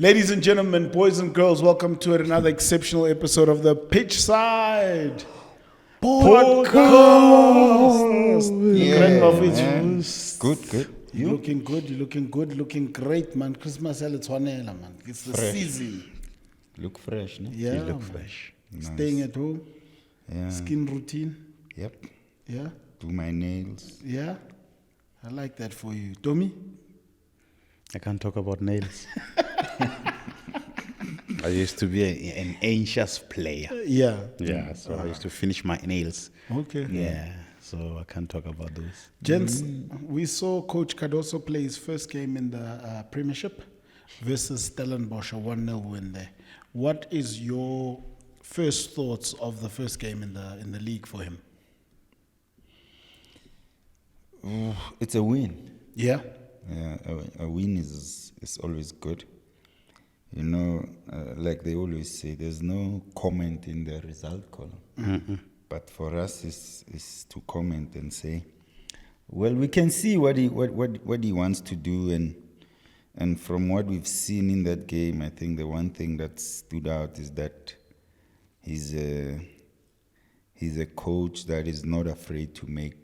Ladies and gentlemen, boys and girls, welcome to another exceptional episode of the Pitchside Podcast. Good. You're looking good, looking great, man. Christmas, it's man. It's the season. Look fresh, no? Yeah, You look man. fresh. Staying at home, Yeah. skin routine. Yep. Yeah, Do my nails. yeah. I like that for you. Tommy? I can't talk about nails. I used to be an anxious player. Yeah. Yeah, so I used to finish my nails. Okay. Yeah, so I can't talk about those. Gents, we saw Coach Cardoso play his first game in the Premiership versus Stellenbosch, a 1-0 win there. What is your first thoughts of the first game in the league for him? It's a win. Yeah? Yeah, a win is always good. You know, like they always say, there's no comment in the result column. Mm-hmm. But for us, is to comment and say, well, we can see what he wants to do, and from what we've seen in that game, I think the one thing that stood out is that he's a coach that is not afraid to make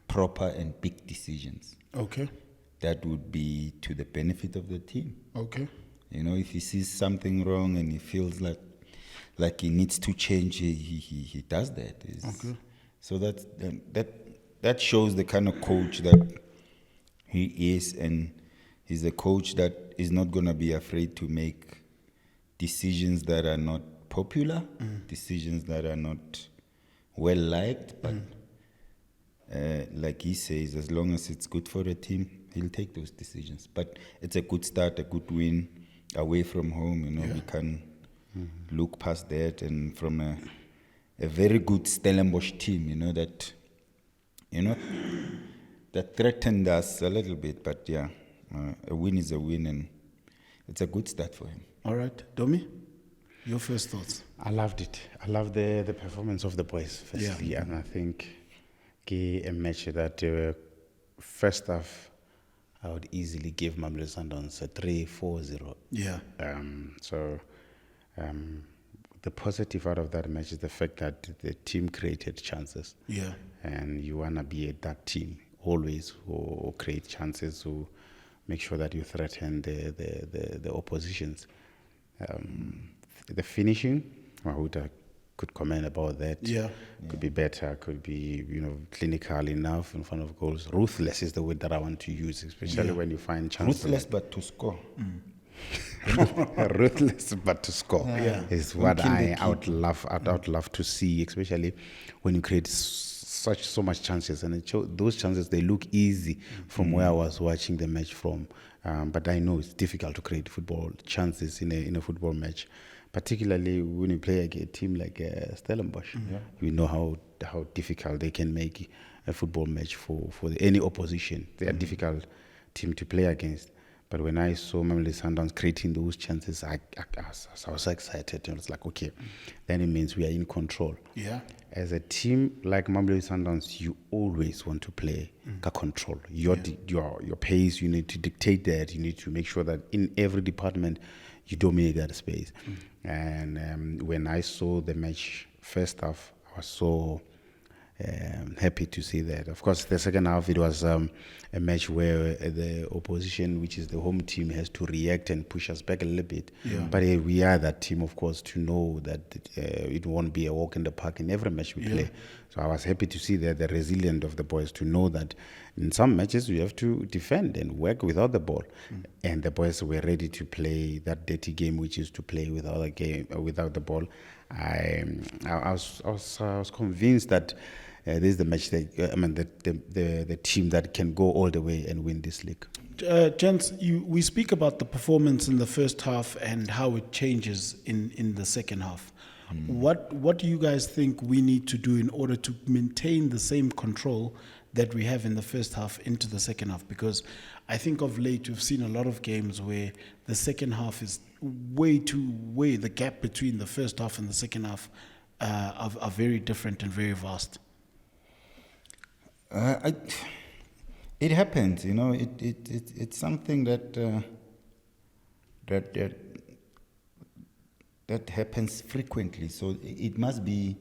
proper and big decisions. Okay. That would be to the benefit of the team. Okay. You know, if he sees something wrong and he feels like he needs to change, he does that. Okay. So that shows the kind of coach that he is, and he's a coach that is not going to be afraid to make decisions that are not popular, decisions that are not well liked, but like he says, as long as it's good for the team, he'll take those decisions. But it's a good start, a good win away from home. You know, we can look past that, and from a very good Stellenbosch team, that threatened us a little bit. But yeah, a win is a win, and it's a good start for him. All right. Domi, your first thoughts? I loved it. I loved the performance of the boys, firstly. Yeah. And I think a match that first half, I would easily give Mamelodi Sundowns a 3-4-0. Yeah. The positive out of that match is the fact that the team created chances. Yeah. And you want to be that team always who create chances, who make sure that you threaten the oppositions. The finishing, I could comment about that. Yeah. Could be better, could be, clinical enough in front of goals. Ruthless is the word that I want to use, especially when you find chances. Ruthless, but to score. Ruthless, but to score is what I would love to see, especially when you create so much chances, and those chances, they look easy from where I was watching the match from. But I know it's difficult to create football chances in a football match, particularly when you play a team like Stellenbosch. You know how difficult they can make a football match for any opposition. They are a difficult team to play against. But when I saw Mamelodi Sundowns creating those chances, I was so excited. And I was like, okay, then it means we are in control. Yeah. As a team like Mamelodi Sundowns, you always want to play control. Your pace, you need to dictate that. You need to make sure that in every department, you dominate that space. And when I saw the match first half, I was so happy to see that. Of course, the second half, it was a match where the opposition, which is the home team, has to react and push us back a little bit. Yeah. But we are that team, of course, to know that it won't be a walk in the park in every match we play. So I was happy to see that the resilience of the boys, to know that in some matches you have to defend and work without the ball. And the boys were ready to play that dirty game, which is to play without the ball. I was convinced that this is the match that the team that can go all the way and win this league. Gents, we speak about the performance in the first half and how it changes in the second half. What do you guys think we need to do in order to maintain the same control that we have in the first half into the second half? Because I think of late we've seen a lot of games where the second half is the gap between the first half and the second half are very different and very vast. It happens, it's something that that happens frequently. So it must be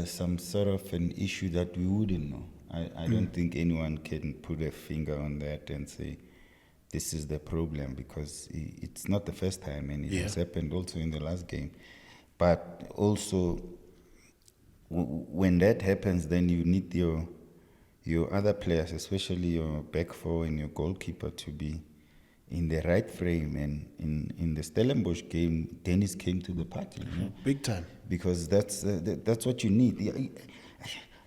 some sort of an issue that we wouldn't know. I don't think anyone can put a finger on that and say this is the problem, because it's not the first time, and it has happened also in the last game. But also, when that happens, then you need your other players, especially your back four and your goalkeeper, to be in the right frame. And in the Stellenbosch game, Dennis came to the party, you know? Big time. Because that's what you need.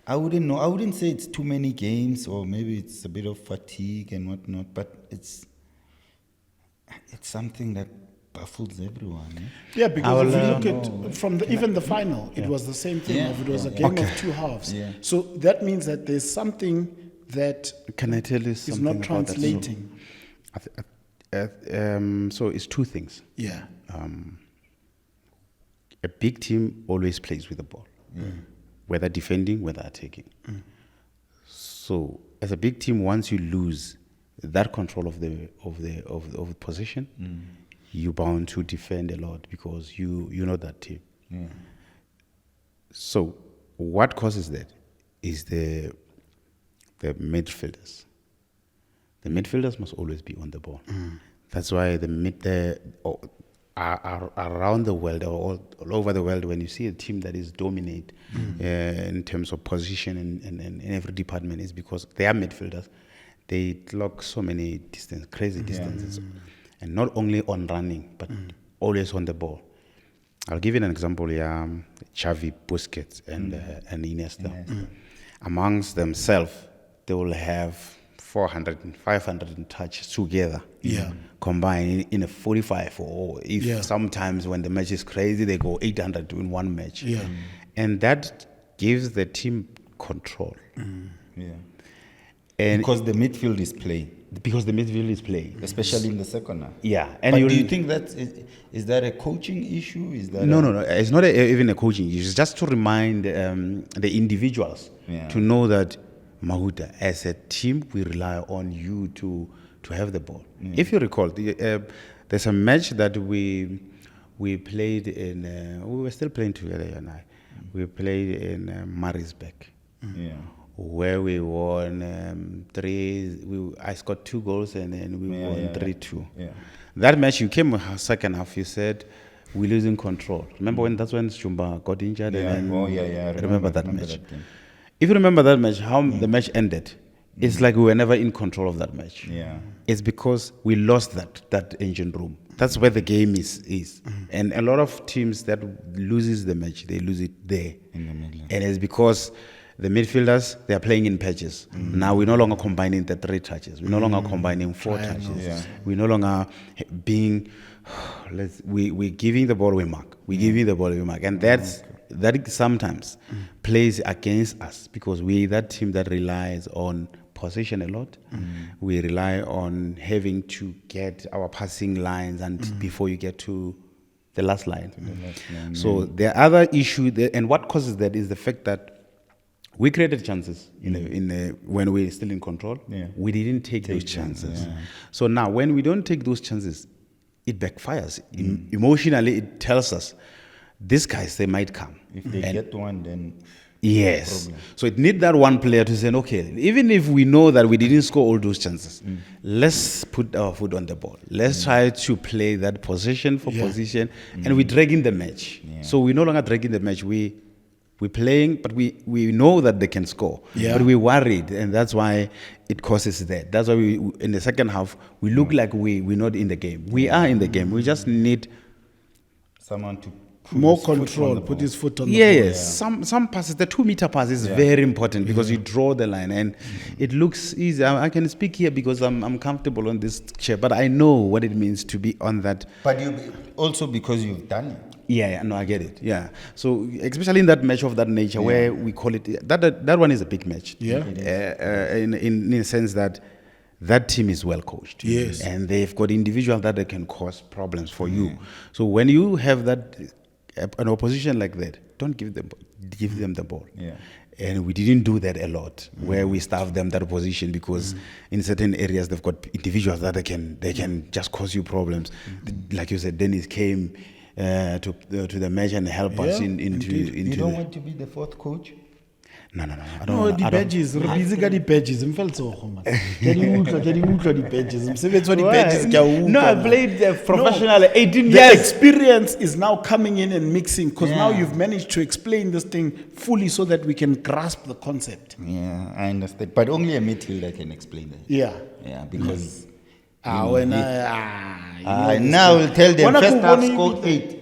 I wouldn't know. I wouldn't say it's too many games, or maybe it's a bit of fatigue and whatnot. But it's something that baffles everyone. Eh? Yeah, because if you look at from even the final, it was the same thing. It was a game of two halves. Yeah. So that means that there's something that can I tell you something is not translating. So it's two things. Yeah. A big team always plays with the ball, whether defending, whether attacking. So as a big team, once you lose that control of the position, you're bound to defend a lot, because you know that team. So what causes that is the midfielders. The midfielders must always be on the ball. That's why around the world, or all over the world, when you see a team that is dominate in terms of position and in every department, is because they are midfielders. They clock so many crazy distances, and not only on running, but always on the ball. I'll give you an example. Xavi, Busquets, and Iniesta. Amongst themselves, they will have 400 and 500 touches together, combined in a 45, or if sometimes when the match is crazy, they go 800 in one match. And that gives the team control. And because the midfield is playing. Especially in the second half. Yeah. And do you think is that a coaching issue? Is that no. It's not even a coaching issue. It's just to remind the individuals to know that, Mahuta, as a team, we rely on you to have the ball. If you recall, there's a match that we played in. We were still playing together, you and I. We played in Maritzburg, where we won 3. I scored 2 goals, and then we won 3-2. That match, you came second half. You said we're losing control. Remember that's when Shumba got injured? I remember that match. If you remember that match, how the match ended, it's like we were never in control of that match. It's because we lost that engine room. That's where the game is. And a lot of teams that loses the match, they lose it there. In the middle. And it's because the midfielders, they are playing in patches. Now we're no longer combining the 3 touches. We're no longer combining 4 touches. We're no longer being, we're giving the ball, we mark. We're giving the ball, we mark. And that sometimes plays against us, because we're that team that relies on possession a lot. We rely on having to get our passing lines and before you get to the last line. So the other issue, and what causes that, is the fact that we created chances when we were still in control. We didn't take those chances. So now when we don't take those chances, it backfires. Emotionally, it tells us, these guys, they might come. If they get one, then... Yes. So it needs that one player to say, okay, even if we know that we didn't score all those chances, let's put our foot on the ball. Let's try to play that position for position, and we're dragging the match. So we're no longer dragging the match. We're playing, but we know that they can score. But we're worried, and that's why it causes that. That's why in the second half, we look like we're not in the game. We are in the game. We just need someone to more control, put his foot on the ball. Yes. Some passes, the 2-meter pass is very important, because you draw the line and it looks easy. I can speak here because I'm comfortable on this chair, but I know what it means to be on that. But also because you've done it. No, I get it. So especially in that match of that nature, where we call it that one is a big match. In a sense that team is well coached. And they've got individuals that they can cause problems for you. So when you have an opposition like that, don't give them the ball. Yeah. And we didn't do that a lot, where we staff them that position, because in certain areas they've got individuals that they can just cause you problems. Like you said, Dennis came to the match and help us into. You don't want to be the fourth coach? No, I don't. No, the badges. Re busy ka di badges. Mfel tsogo man. Ke di utlwa di badges. Msebetsi wa di badges ke a utlwa. No, I man. played professional 18 The years. experience is now coming in and mixing, because now you've managed to explain this thing fully so that we can grasp the concept. Yeah, I understand. But only a midfielder can explain that. Yeah. Yeah, because Now we'll tell them Wana first half kuboni- score 8.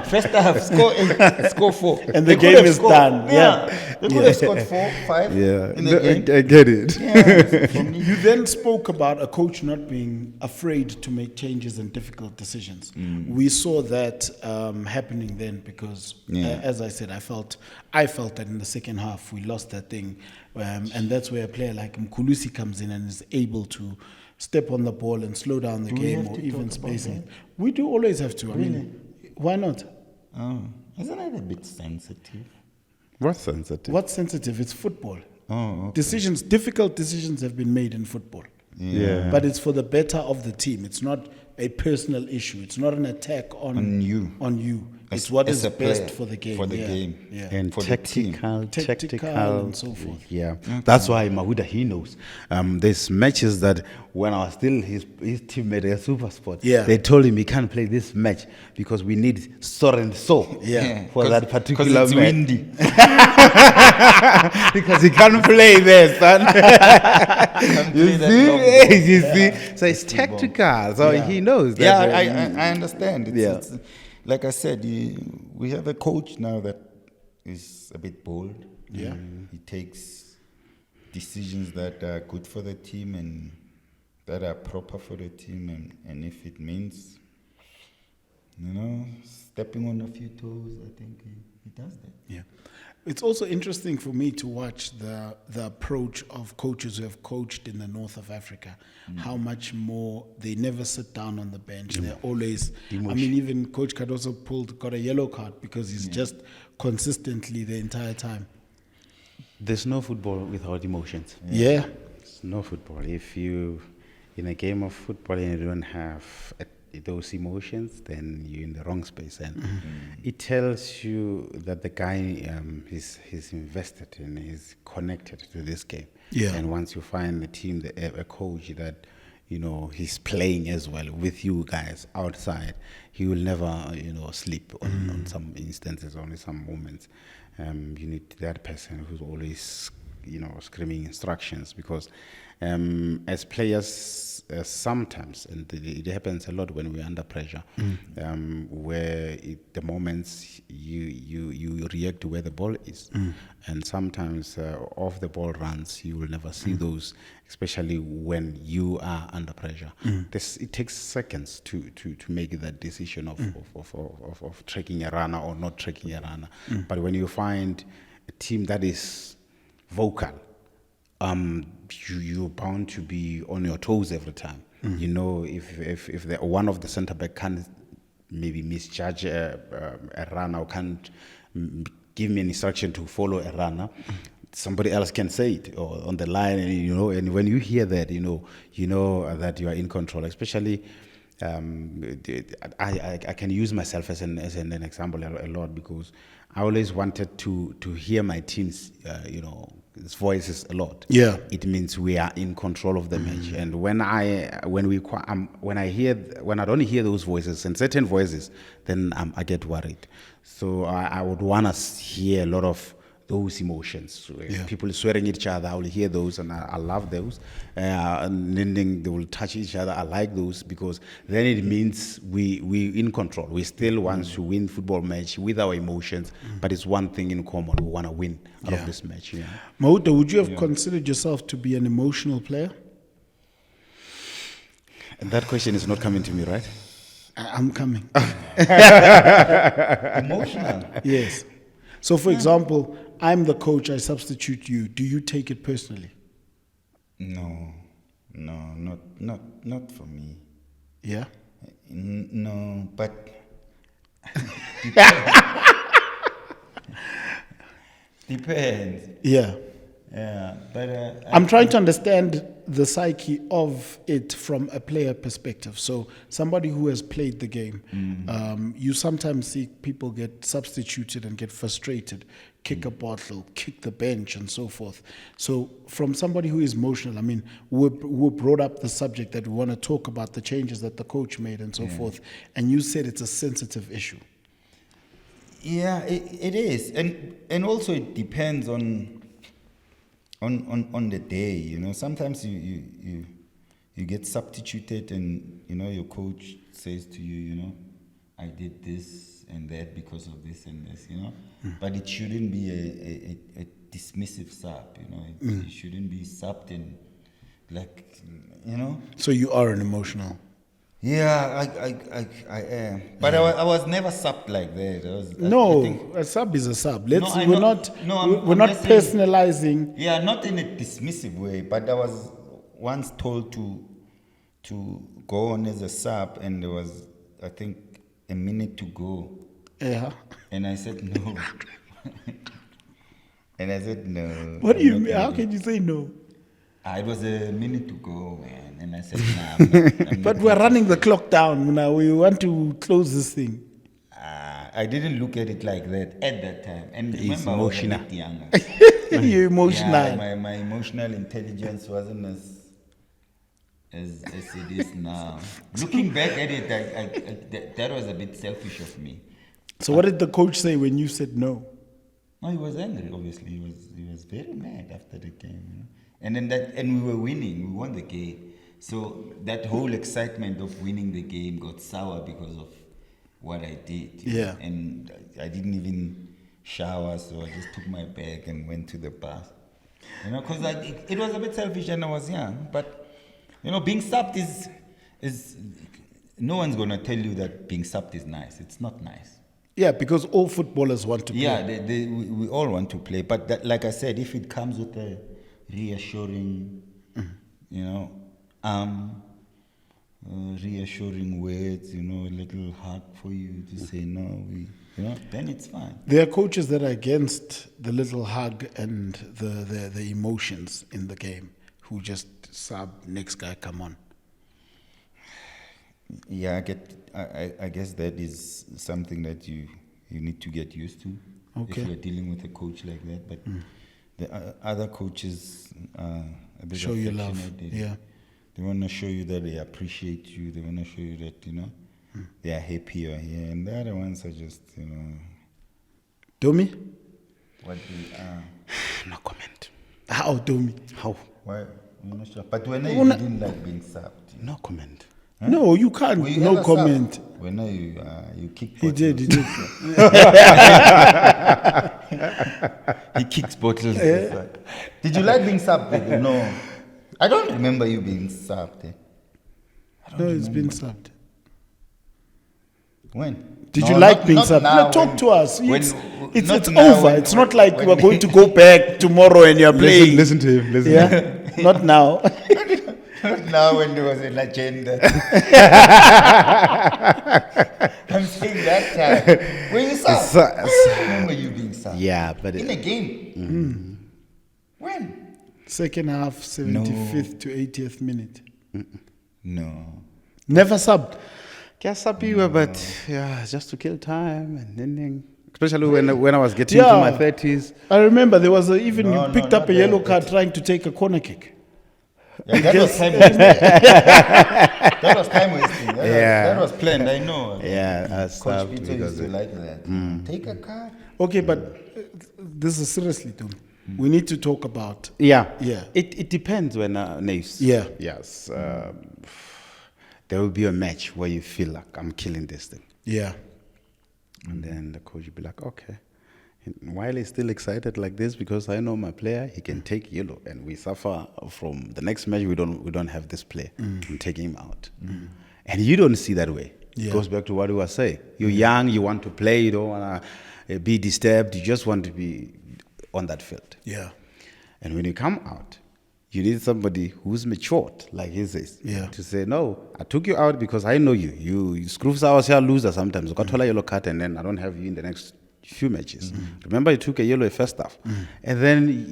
First half score 8, score 4. And the They could game have is scored- done. Yeah. They could have scored 4, 5 in the game. I get it. Yeah, for me. You then spoke about a coach not being afraid to make changes and difficult decisions. We saw that happening then, because, as I said, I felt that in the second half we lost that thing, and that's where a player like Mkulusi comes in and is able to step on the ball and slow down the game, or even spacing it. We do always have to. I mean, why not? Oh, isn't it a bit sensitive? What's sensitive? What's sensitive? It's football. Oh, okay. Difficult decisions have been made in football. Yeah. But it's for the better of the team. It's not a personal issue. It's not an attack on you. It's what As is a best player, for the game. for the Yeah. game. Yeah. And For the team. Tactical and so forth. Yeah, that's why Mahuda, he knows. There's matches that when I was still his teammate at Super Sport, they told him he can't play this match because we need so and so for that particular it's match. windy. Because he can't play there, son. play that long You see? So it's tactical. So he knows that. Yeah, I understand. Yeah. It's, like I said, we have a coach now that is a bit bold. Yeah. He takes decisions that are good for the team and that are proper for the team. And if it means, stepping on a few toes, I think he does that. Yeah. It's also interesting for me to watch the approach of coaches who have coached in the north of Africa. How much more they never sit down on the bench. They're always. I mean, even Coach Cardoso got a yellow card because he's just consistently the entire time. There's no football without emotions. Yeah. There's no football. If you, in a game of football, and you don't have those emotions, then you're in the wrong space. And it tells you that the guy he's invested and he's connected to this game. Yeah. And once you find a team, a coach that, he's playing as well with you guys outside, he will never, sleep on some instances, only some moments. You need that person who's always, screaming instructions, because as players, sometimes, and it happens a lot when we're under pressure, where the moments you react to where the ball is, and sometimes off the ball runs, you will never see those, especially when you are under pressure. It takes seconds to make that decision of tracking a runner or not tracking a runner. But when you find a team that is vocal, you're bound to be on your toes every time. If one of the centre back can't maybe misjudge a runner or can't give me an instruction to follow a runner, somebody else can say it or on the line, and and when you hear that, you know that you are in control. Especially, I can use myself as an example a lot, because I always wanted to hear my team's voices a lot. Yeah. It means we are in control of the match. And when I don't hear those voices and certain voices, then I get worried. So I would want to hear a lot of those emotions. People swearing at each other, I will hear those, and I love those. And then they will touch each other. I like those, because then it means we in control. We still want to win football match with our emotions, but it's one thing in common. We want to win out of this match. Yeah. Mahuta, would you have considered yourself to be an emotional player? And that question is not coming to me, right? I'm coming. Emotional? Yes. So, for example, I'm the coach, I substitute you. Do you take it personally? No, not for me. Yeah? No, but Depends. Yeah. Yeah, but I'm trying to understand the psyche of it from a player perspective. So, somebody who has played the game, you sometimes see people get substituted and get frustrated, kick a bottle, kick the bench, and so forth. So, from somebody who is emotional, I mean, we brought up the subject that we want to talk about the changes that the coach made and so forth, and you said it's a sensitive issue. Yeah, it is, and also it depends on the day, you know. Sometimes you get substituted, and you know your coach says to you, you know, I did this and that because of this and this, you know. But it shouldn't be a dismissive sub, you know. It shouldn't be subbed and like, you know. So you are an emotional. Yeah, I am, but I was never subbed like that. No, I think, a sub is a sub. No, We're not personalizing. yeah, not in a dismissive way, but I was once told to go on as a sub, and there was, I think, a minute to go. Yeah. And I said no. And I said no. What do you mean? How can you say no? It was a minute to go, man, and I said nah. But we're running the clock down now. We want to close this thing. I didn't look at it like that at that time. And He's remember, I was a emotional. bit younger. You're emotional. Yeah, my emotional intelligence wasn't as it is now. Looking back at it, that was a bit selfish of me. So what did the coach say when you said no? No, he was angry. Obviously, he was very mad after the game. You know? And then we were winning. We won the game. So that whole excitement of winning the game got sour because of what I did. You know? And I didn't even shower, so I just took my bag and went to the bath. You know, because it was a bit selfish and I was young. But you know, being subbed is no one's gonna tell you that being subbed is nice. It's not nice. Yeah, because all footballers want to play. Yeah, we all want to play. But that, like I said, if it comes with a reassuring, you know, reassuring words, you know, a little hug for you to say no, you know, then it's fine. There are coaches that are against the little hug and the emotions in the game, who just sub, next guy, come on. Yeah, I guess that is something that you need to get used to if you're dealing with a coach like that. But the other coaches a bit show you love. They want to show you that they appreciate you. They want to show you that, you know, they are happy you're here. And the other ones are just, you know. Domi? What they are. No comment. How, Domi? How? Why? I'm not sure. But when you didn't like being subbed. No comment. Huh? No, you can't. Well, you no comment. Subbed. When you kick He bottles. did. He kicks bottles. Yeah. Did you like being subbed? No. I don't remember you being subbed. No, it's been subbed. When? Did you like being subbed? Now, talk to us. It's now, over. It's not like we're going to go back tomorrow and you're playing. Listen to him. Listen Yeah? to him. Not now. Not now when there was an agenda. I'm saying that time. When you subbed? I remember you being subbed. Yeah, but in a game. When? Second half, 75th to 80th minute. No. Never subbed. Yes, but yeah, just to kill time and ending. Especially when I was getting to my 30s. I remember there was you picked up a yellow card that. trying to take a corner kick. Yeah, that was time wasting. That was time wasting. That was planned, I know. Yeah, Coach Peter used to like that. Take a card. Okay, but this is seriously, Tom. We need to talk about. Yeah. Yeah. It depends when Naves. Yeah. Yes. There will be a match where you feel like I'm killing this thing. Yeah. And then the coach will be like, okay. And while he's still excited like this, because I know my player, he can take yellow, and we suffer from the next match. We don't have this player. I'm taking him out, and you don't see that way. Yeah. It goes back to what we were saying. You're young, you want to play, you don't want to be disturbed. You just want to be on that field. Yeah. And when you come out, You need somebody who's matured, like he says, Yeah. to say, no, I took you out because I know you. You screws hours here, loser sometimes. You got a yellow card and then I don't have you in the next few matches. Remember, you took a yellow first half. And then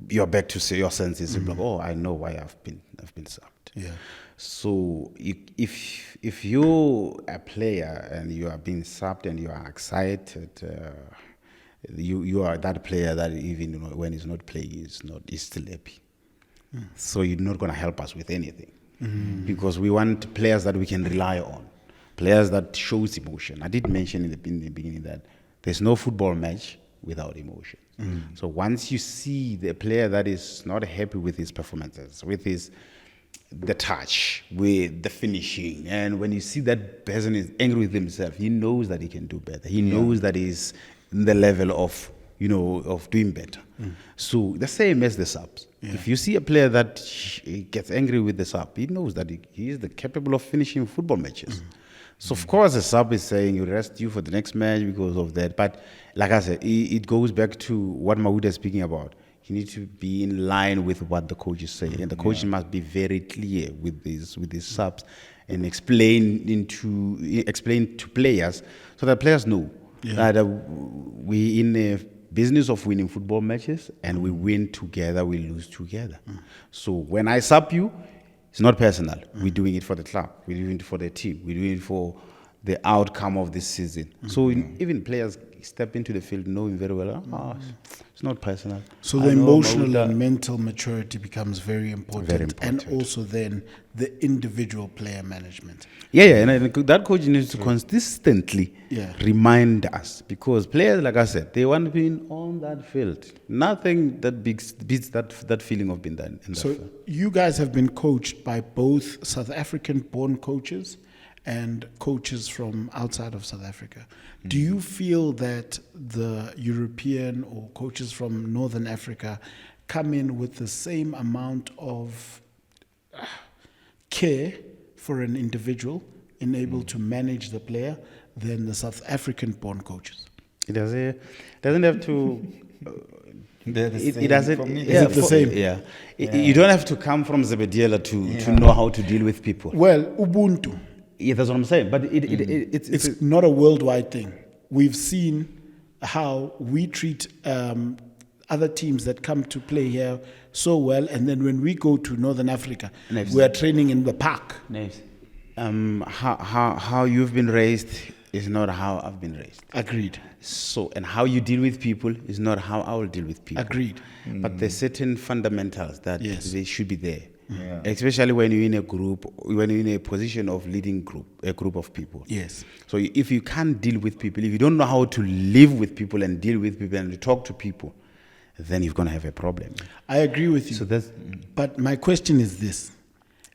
you're back to say your senses. You're like, oh, I know why I've been subbed. Yeah. So if you're a player and you are being subbed and you are excited, you are that player that even when he's not playing, is still happy. So you're not going to help us with anything because we want players that we can rely on, players that shows emotion. I did mention in the beginning that there's no football match without emotion. So once you see the player that is not happy with his performances, with the touch, with the finishing, and when you see that person is angry with himself, he knows that he can do better. He knows that he's in the level of doing better. So the same as the subs. If you see a player that gets angry with the sub, he knows that he is capable of finishing football matches. So of course the sub is saying you rest you for the next match because of that. But like I said, it goes back to what Mawuda is speaking about. You need to be in line with what the coach is saying, and the coach must be very clear with these subs and explain to players so that players know that we in a business of winning football matches, and we win together, we lose together. So when I sub you, it's not personal. We're doing it for the club. We're doing it for the team. We're doing it for the outcome of this season. So even players step into the field knowing very well, it's not personal. So the emotional and mental maturity becomes very important. Very important. And also then the individual player management. And that coach needs to consistently remind us, because players, like I said, they want to be on that field. Nothing that beats that feeling of being done. So you guys have been coached by both South African-born coaches and coaches from outside of South Africa. Do you feel that the European or coaches from Northern Africa come in with the same amount of care for an individual and able to manage the player than the South African-born coaches? It doesn't have to. It doesn't. For me, is it the same? Yeah. You don't have to come from Zebediela to know how to deal with people. Well, Ubuntu. Yeah, that's what I'm saying. But it's Not a worldwide thing. We've seen how we treat other teams that come to play here so well, and then when we go to Northern Africa, Naves. we are training in the park. Naves. How you've been raised is not how I've been raised. Agreed. So, and how you deal with people is not how I will deal with people. Agreed. But there's certain fundamentals that Yes. they should be there. Yeah. Especially when you're in a group, when you're in a position of leading a group of people. Yes. So if you can't deal with people, if you don't know how to live with people and deal with people and talk to people, then you're going to have a problem. I agree with you. So that's But my question is this.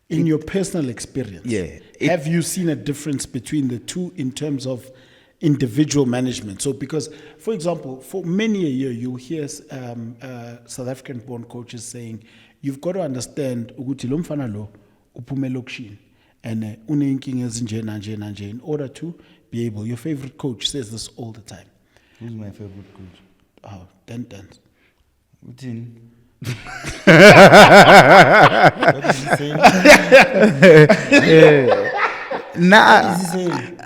In your personal experience, have you seen a difference between the two in terms of individual management? So because, for example, for many a year, you'll hear South African-born coaches saying, you've got to understand ukuthi lo mfana lo uphume elokishini and unenkinga ezinje nanje nanje in order to be able. Your favorite coach says this all the time. Who's my favorite coach? Oh, Dan. Utin. What is he saying? Nah,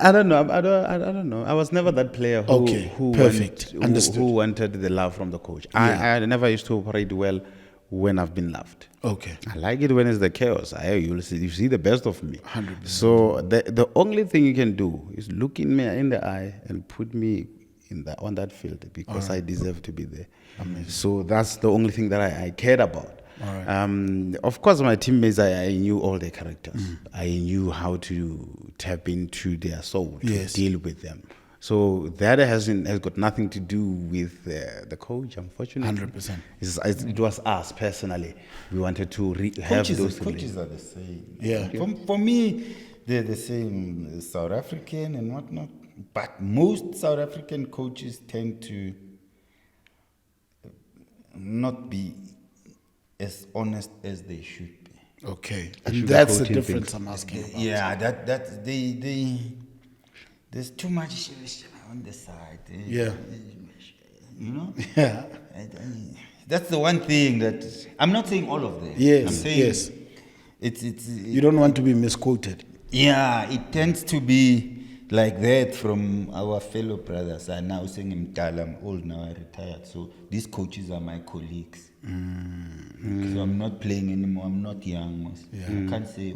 I don't know. I don't know. I was never that player who perfect. Understood. Who wanted the love from the coach. I never used to operate well when I've been loved. Okay. I like it when it's the chaos. You see the best of me. 100%. So the only thing you can do is look me in the eye and put me on that field because I deserve to be there. Amazing. So that's the only thing that I cared about. All right. Of course, my teammates, I knew all their characters. I knew how to tap into their soul to deal with them. So that has got nothing to do with the coach, unfortunately. 100%. It was us personally. We wanted to have those coaches are the same. Yeah. For me, they're the same, South African and whatnot. But most South African coaches tend to not be as honest as they should be. Okay. And that's the difference I'm asking about. Yeah, that they there's too much on the side. Yeah. You know? Yeah. That's the one thing that I'm not saying all of them. Yes, I'm saying yes. It's You don't want to be misquoted. yeah, it tends to be like that from our fellow brothers. I now saying I'm old now, I retired. So these coaches are my colleagues. So I'm not playing anymore. I'm not young. I can't say,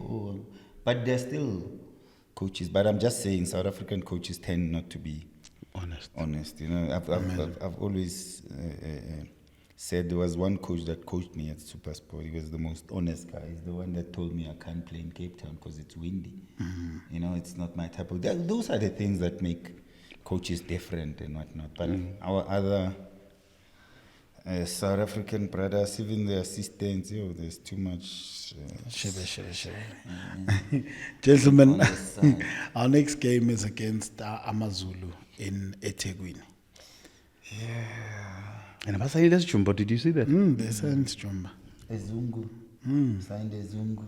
but they're still coaches. But I'm just saying South African coaches tend not to be honest. You know, I've always said there was one coach that coached me at SuperSport. He was the most honest guy. He's the one that told me I can't play in Cape Town because it's windy. You know, it's not my type of... Those are the things that make coaches different and whatnot. But our other South African brothers, even the assistants, there's too much... Gentlemen, our next game is against AmaZulu in eThekwini. And Abasaida's Jumbo, did you see that? They signed Jumbo. Ezungu. Signed Ezungu.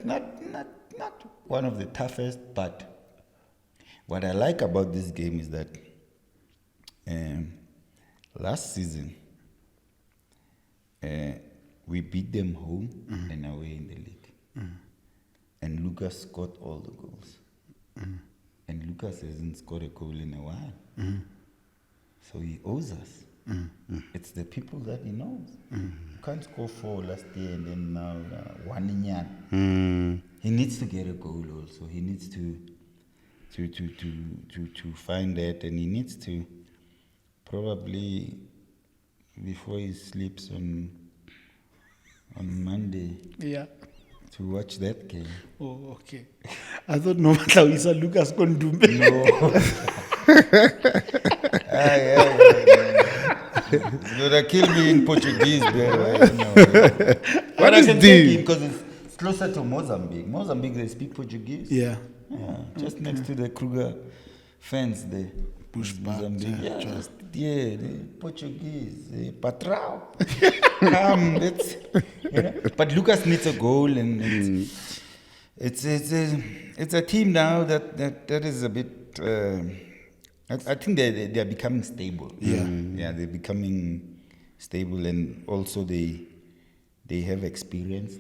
Not one of the toughest, but what I like about this game is that last season we beat them home and away in the league. And Lucas scored all the goals. And Lucas hasn't scored a goal in a while. So he owes us. It's the people that he knows. You can't score 4 last year and then now 1 in Yan. He needs to get a goal also. He needs to find that, and he needs to probably, before he sleeps on Monday, to watch that game. Oh, okay. I thought no matter Lucas Kondumbe. No. You're gonna kill me in Portuguese, bro. What is this? Because it's closer to Mozambique. Mozambique, they speak Portuguese. Yeah. Just next to the Kruger fence there. Mozambique. The Portuguese. Patrão. Come, But Lucas needs a goal, and it's a team now that is a bit. I think they are becoming stable. Yeah, they're becoming stable, and also they have experience.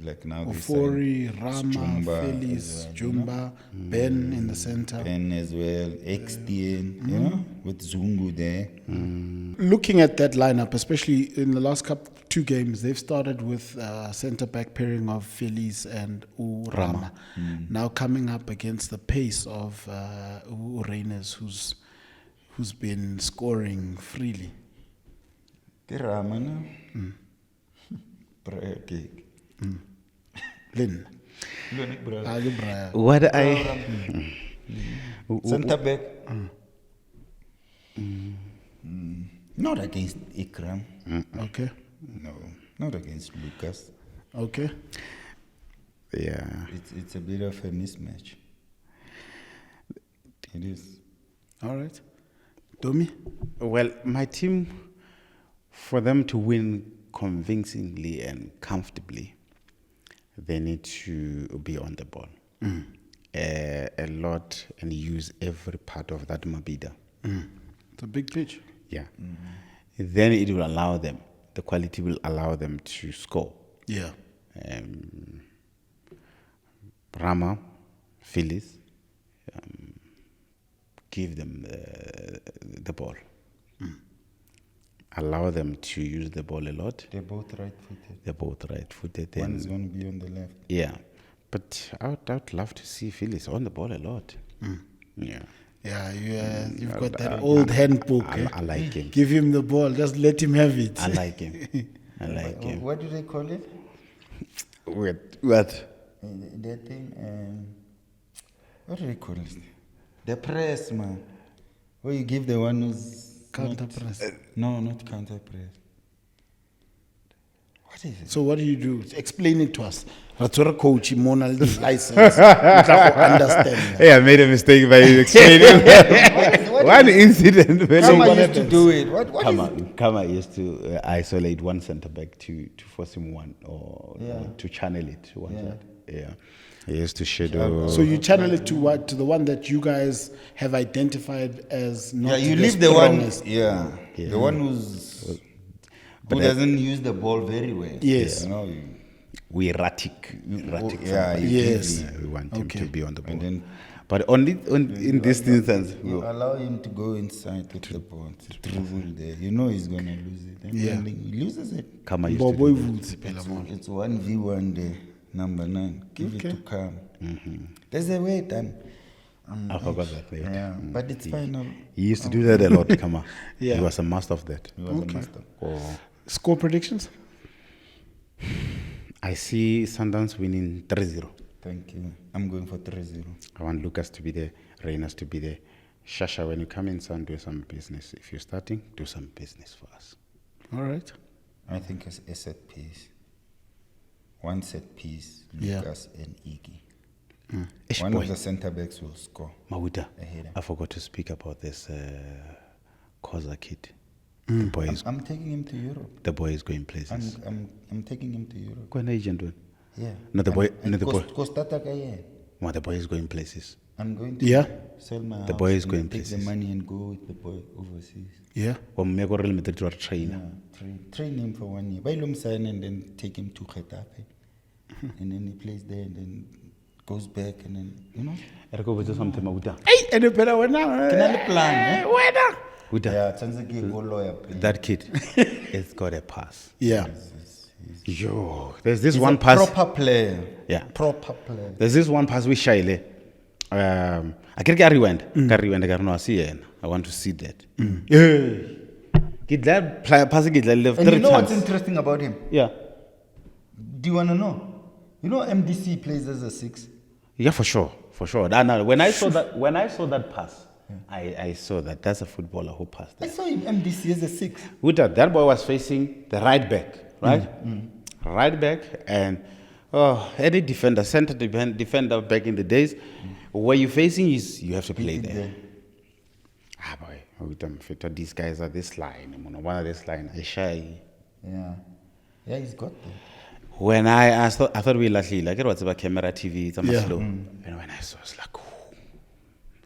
Like now Ofori, Rama, Felix, Jumba, Ben in the center. Ben as well, XDN, with Zungu there. Looking at that lineup, especially in the last 2 games, they've started with center back pairing of Felix and Rama. Now coming up against the pace of Reyners, who's been scoring freely. Rama, no? Lynn. What I center back. Not against Ikram. Okay. No, not against Lucas. Okay. Yeah. It's a bit of a mismatch. It is. All right. Domi? Well, my team, for them to win convincingly and comfortably, they need to be on the ball a lot and use every part of that Mabida. It's a big pitch. Yeah. Then it will allow them, the quality will allow them to score. Yeah. Rama, Phyllis, give them the ball. Allow them to use the ball a lot. They're both right-footed. One is going to be on the left. Yeah. But I would love to see Phyllis on the ball a lot. Yeah. Yeah, you've got that old handbook. I like him. Give him the ball. Just let him have it. I like him. What do they call it? What? That thing. What do they call it? The press, man. Where you give the one who's counter press. No, not counter press. What is it? So what do you do? Explain it to us. That's what a coach license. Understand. Hey, I made a mistake by explaining. One incident. When Kama he- used to do it. What is it? Kama used to isolate one centre back to force him one or to channel it one side. Yeah. He used to shadow. So you channel it to what? To the one that you guys have identified as not You the leave the one, strongest. the one who doesn't use the ball very well. Yes. You know, We erratic. Erratic. yeah, somebody. Yes. Yeah, we want him to be on the ball. And then But only in this instance. you allow him to go inside with the ball, to dribble there. You know he's gonna lose it. And then he loses it. Kama used to Bobo do Ivutsi phela mona. It's 1v1 there, number 9. Give it to Kam. There's a way done. I forgot that. Yeah, but it's final. He used to do that a lot, Kama. Yeah. He was a master of that. He was a master. Score predictions? I see Sundowns winning 3-0. Thank you. I'm going for 3-0. I want Lucas to be there, Reyners to be there. Shasha, when you come in, son, do some business. If you're starting, do some business for us. All right. I think it's a set piece. One set piece, Yeah. Lucas and Iggy. Ish One boy. of the centre backs will score. Mawuta, Ahead. I forgot to speak about this Koza kid. The boy is I'm taking him to Europe. the boy is going places. I'm taking him to Europe. Kwana agent doing? Yeah. No, the boy. No, the boy. I'm The boy is going places. going to Yeah. sell my house. The boy is and going take the places. money and go with the boy overseas. Yeah. Or maybe Real Madrid or trainer. Yeah, train him for 1 year. Buy him sign and then take him to Getafe. And then he plays there and then goes back and then, you know. I go with something Mawuta. Hey, and better wena. Can I plan? Wena. Wuta, Yeah, Tanzania go lawyer. that kid has got a pass. Yeah. Yo, there's this He's one a pass. proper player. Yeah. Proper player. There's this one pass we Shaile. I can rewind. I want to see that. Yeah. Get that pass get left And you 3 know what's times. interesting about him? Yeah. Do you want to know? You know MDC plays as a 6. Yeah, for sure. For sure. When I saw that pass, I saw that that's a footballer who passed I that. saw him MDC as a 6. That boy was facing the right back, right? Right back, and any defender, center defender back in the days, where you're facing is you have to play there. Ah boy, these guys are this line. One of this line, I shy. Yeah. Yeah, he's got there. When I thought we like it was about camera TV, it's Yeah. slow. And when I saw, I was like, oh.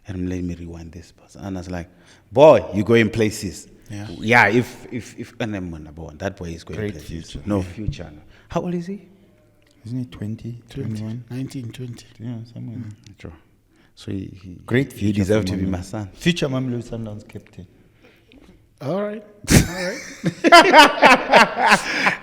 And let me rewind this pass. And I was like, boy, you go in places. Yeah. If that boy is going Great places. future. No future. How old is he? Isn't he 20, 21? 19, 20. Yeah, somewhere. Sure. So he Great he future deserved for to be Mamelodi. my son. Future Mamelodi Sundowns captain. All right.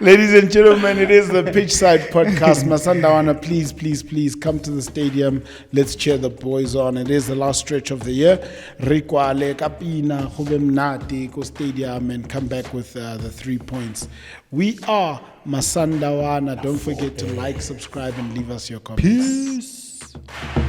Ladies and gentlemen, it is the Pitchside Podcast. Masandawana, please come to the stadium. Let's cheer the boys on. It is the last stretch of the year. Rikwale, Kapina, Hubemnati, go stadium and come back with the 3 points. We are Masandawana. Don't forget to like, subscribe, and leave us your comments. Peace.